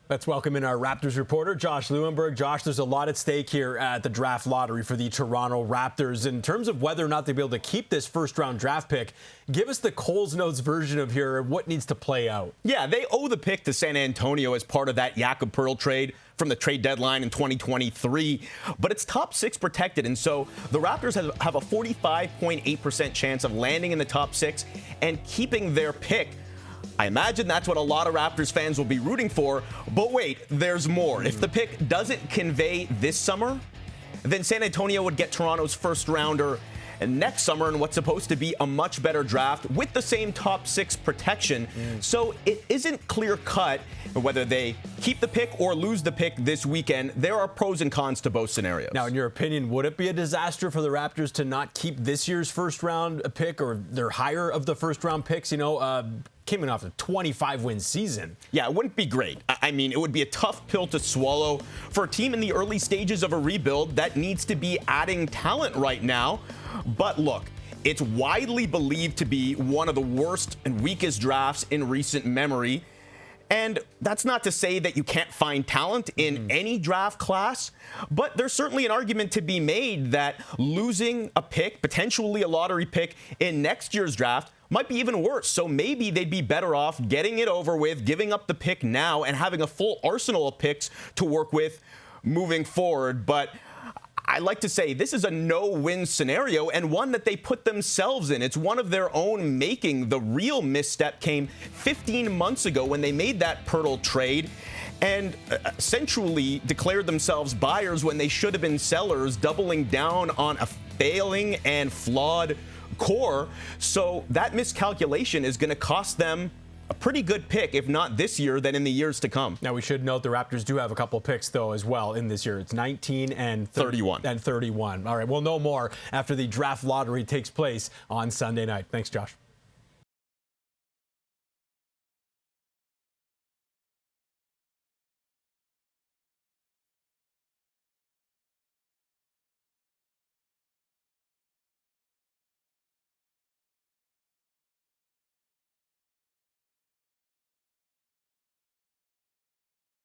Let's welcome in our Raptors reporter, Josh Lewenberg. Josh, there's a lot at stake here at the draft lottery for the Toronto Raptors. In terms of whether or not they'll be able to keep this first-round draft pick, give us the Coles Notes version of here what needs to play out. Yeah, they owe the pick to San Antonio as part of that Jakob Poeltl trade from the trade deadline in 2023, but it's top 6 protected, and so the Raptors have a 45.8% chance of landing in the top 6 and keeping their pick. I imagine that's what a lot of Raptors fans will be rooting for, but wait, there's more. If the pick doesn't convey this summer, then San Antonio would get Toronto's first rounder next summer in what's supposed to be a much better draft with the same top 6 protection. So it isn't clear cut whether they keep the pick or lose the pick this weekend. There are pros and cons to both scenarios. Now, in your opinion, would it be a disaster for the Raptors to not keep this year's first round pick or their higher of the first round picks? Coming off a 25-win season. Yeah, it wouldn't be great. I mean, it would be a tough pill to swallow for a team in the early stages of a rebuild that needs to be adding talent right now. But look, it's widely believed to be one of the worst and weakest drafts in recent memory. And that's not to say that you can't find talent in any draft class, but there's certainly an argument to be made that losing a pick, potentially a lottery pick in next year's draft, might be even worse. So maybe they'd be better off getting it over with, giving up the pick now, and having a full arsenal of picks to work with moving forward. But I like to say this is a no-win scenario and one that they put themselves in. It's one of their own making. The real misstep came 15 months ago when they made that Poeltl trade and essentially declared themselves buyers when they should have been sellers, doubling down on a failing and flawed core. So that miscalculation is going to cost them a pretty good pick, if not this year, then in the years to come. Now, we should note the Raptors do have a couple picks, though, as well in this year. It's 19 and 31. And 31. All right, we'll know more after the draft lottery takes place on Sunday night. Thanks, Josh.